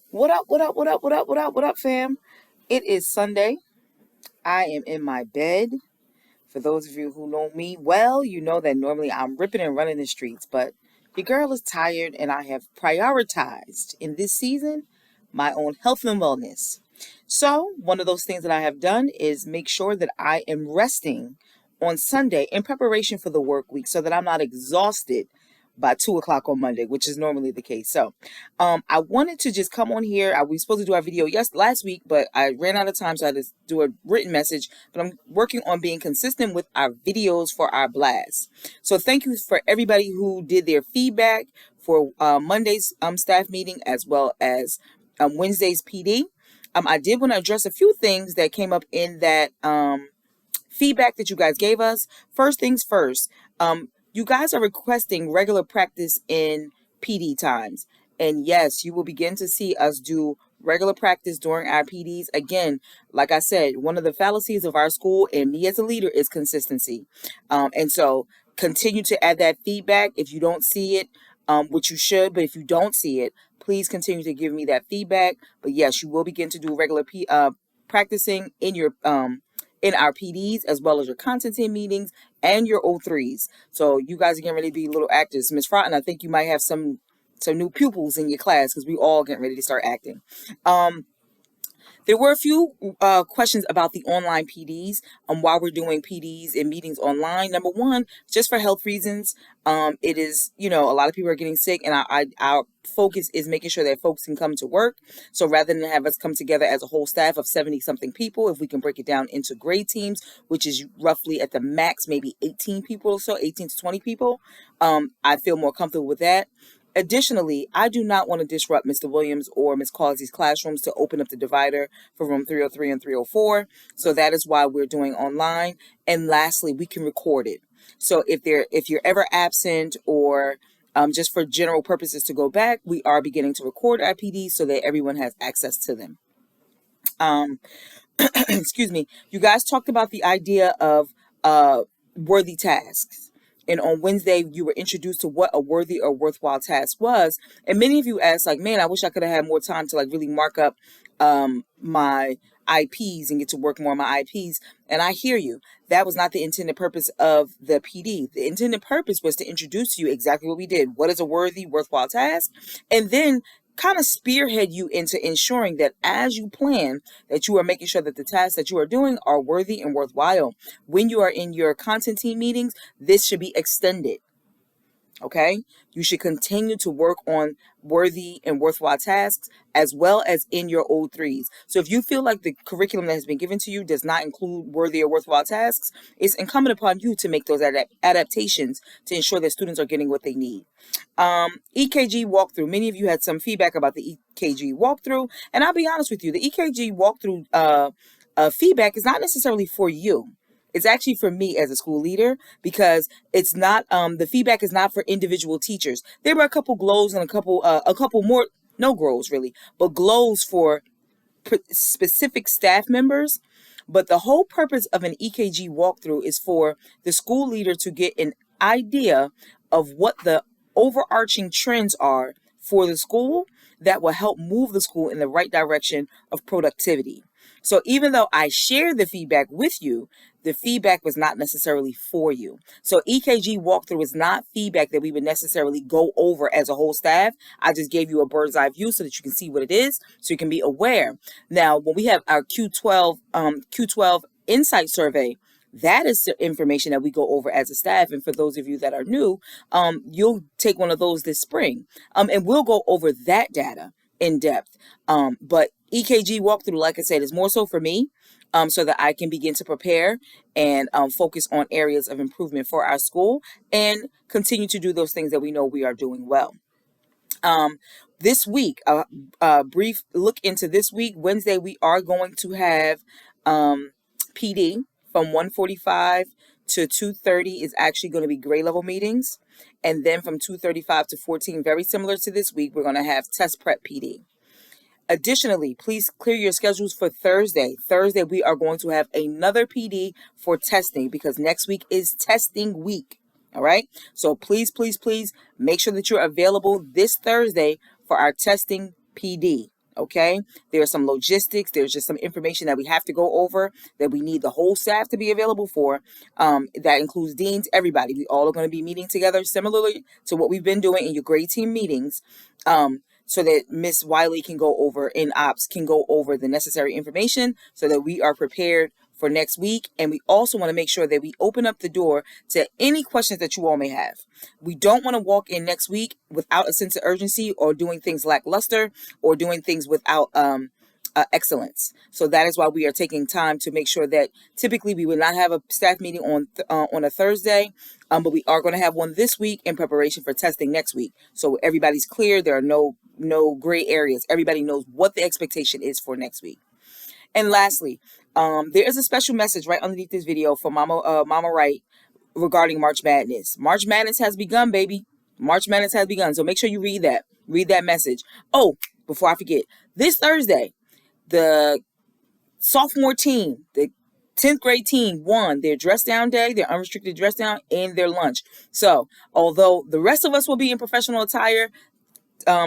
What up, what up, what up, what up, what up, what up, fam? It is Sunday. I am in my bed. For those of you who know me well, you know that normally I'm ripping and running the streets, but your girl is tired and I have prioritized in this season my own health and wellness. So, one of those things that I have done is make sure that I am resting on Sunday in preparation for the work week so that I'm not exhausted by 2 o'clock on Monday, which is normally the case. So, I wanted to just come on here. We were supposed to do our video last week, but I ran out of time, so I had to do a written message. But I'm working on being consistent with our videos for our blast. So thank you for everybody who did their feedback for Monday's staff meeting as well as Wednesday's PD. I did want to address a few things that came up in that feedback that you guys gave us. First things first, you guys are requesting regular practice in PD times. And yes, you will begin to see us do regular practice during our PDs. Again, like I said, one of the fallacies of our school and me as a leader is consistency. And so continue to add that feedback. If you don't see it, which you should, but if you don't see it, please continue to give me that feedback. But yes, you will begin to do regular practicing in your in our PDs as well as your content team meetings and your O3s. So you guys are getting ready to be little actors. Miss Froughton, I think you might have some new pupils in your class because we all getting ready to start acting. There were a few questions about the online PDs while we're doing PDs and meetings online. Number one, just for health reasons, it is, a lot of people are getting sick, and our focus is making sure that folks can come to work. So rather than have us come together as a whole staff of 70 something people, if we can break it down into grade teams, which is roughly at the max, maybe 18 people or so, 18 to 20 people, I feel more comfortable with that. Additionally, I do not want to disrupt Mr. Williams or Ms. Causey's classrooms to open up the divider for room 303 and 304. So that is why we're doing online. And lastly, we can record it. So if you're ever absent or just for general purposes to go back, we are beginning to record our PDs so that everyone has access to them. Excuse me. You guys talked about the idea of worthy tasks. And on Wednesday, you were introduced to what a worthy or worthwhile task was. And many of you asked, like, man, I wish I could have had more time to really mark up my IPs and get to work more on my IPs. And I hear you. That was not the intended purpose of the PD. The intended purpose was to introduce to you exactly what we did. What is a worthy, worthwhile task? And then kind of spearhead you into ensuring that as you plan, that you are making sure that the tasks that you are doing are worthy and worthwhile. When you are in your content team meetings, this should be extended. Okay, you should continue to work on worthy and worthwhile tasks as well as in your O3s. So if you feel like the curriculum that has been given to you does not include worthy or worthwhile tasks, it's incumbent upon you to make those adaptations to ensure that students are getting what they need. EKG walkthrough. Many of you had some feedback about the EKG walkthrough, and I'll be honest with you, the EKG walkthrough feedback is not necessarily for you. It's actually for me as a school leader because it's not the feedback is not for individual teachers. There were a couple glows and a couple more, no glows really, but glows for specific staff members. But the whole purpose of an EKG walkthrough is for the school leader to get an idea of what the overarching trends are for the school that will help move the school in the right direction of productivity. So even though I shared the feedback with you, the feedback was not necessarily for you. So EKG walkthrough is not feedback that we would necessarily go over as a whole staff. I just gave you a bird's eye view so that you can see what it is, so you can be aware. Now, when we have our Q12 insight survey, that is the information that we go over as a staff. And for those of you that are new, you'll take one of those this spring. And we'll go over that data in depth. But EKG walkthrough, like I said, is more so for me, so that I can begin to prepare and focus on areas of improvement for our school and continue to do those things that we know we are doing well. This week, a brief look into this week. Wednesday, we are going to have PD from 1:45 to 2:30 is actually going to be grade level meetings. And then from 2:35 to 14, very similar to this week, we're going to have test prep PD. Additionally, please clear your schedules for Thursday. Thursday, we are going to have another PD for testing because next week is testing week. All right. So please, please, please make sure that you're available this Thursday for our testing PD. Okay, there's some logistics, there's just some information that we have to go over that we need the whole staff to be available for. That includes deans, everybody. We all are going to be meeting together similarly to what we've been doing in your grade team meetings, so that Miss Wiley can go over, and ops can go over the necessary information so that we are prepared for next week. And we also want to make sure that we open up the door to any questions that you all may have. We don't want to walk in next week without a sense of urgency, or doing things lackluster, or doing things without excellence. So that is why we are taking time to make sure that typically we would not have a staff meeting on a Thursday, but we are going to have one this week in preparation for testing next week. So everybody's clear. There are no gray areas. Everybody knows what the expectation is for next week. And lastly, there is a special message right underneath this video for Mama Wright regarding March Madness. March Madness has begun, baby. March Madness has begun. So make sure you read that. Read that message. Oh, before I forget, this Thursday, the sophomore team, the 10th grade team, won their dress down day, their unrestricted dress down, and their lunch. So although the rest of us will be in professional attire,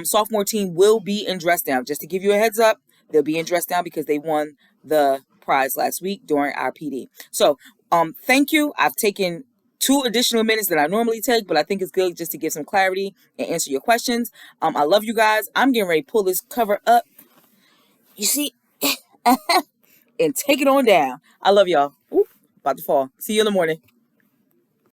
sophomore team will be in dress down. Just to give you a heads up, they'll be in dress down because they won the prize last week during our PD. So thank you. I've taken 2 additional minutes that I normally take, but I think it's good just to give some clarity and answer your questions. I love you guys. I'm getting ready to pull this cover up. You see? And take it on down. I love y'all. Ooh, about to fall. See you in the morning.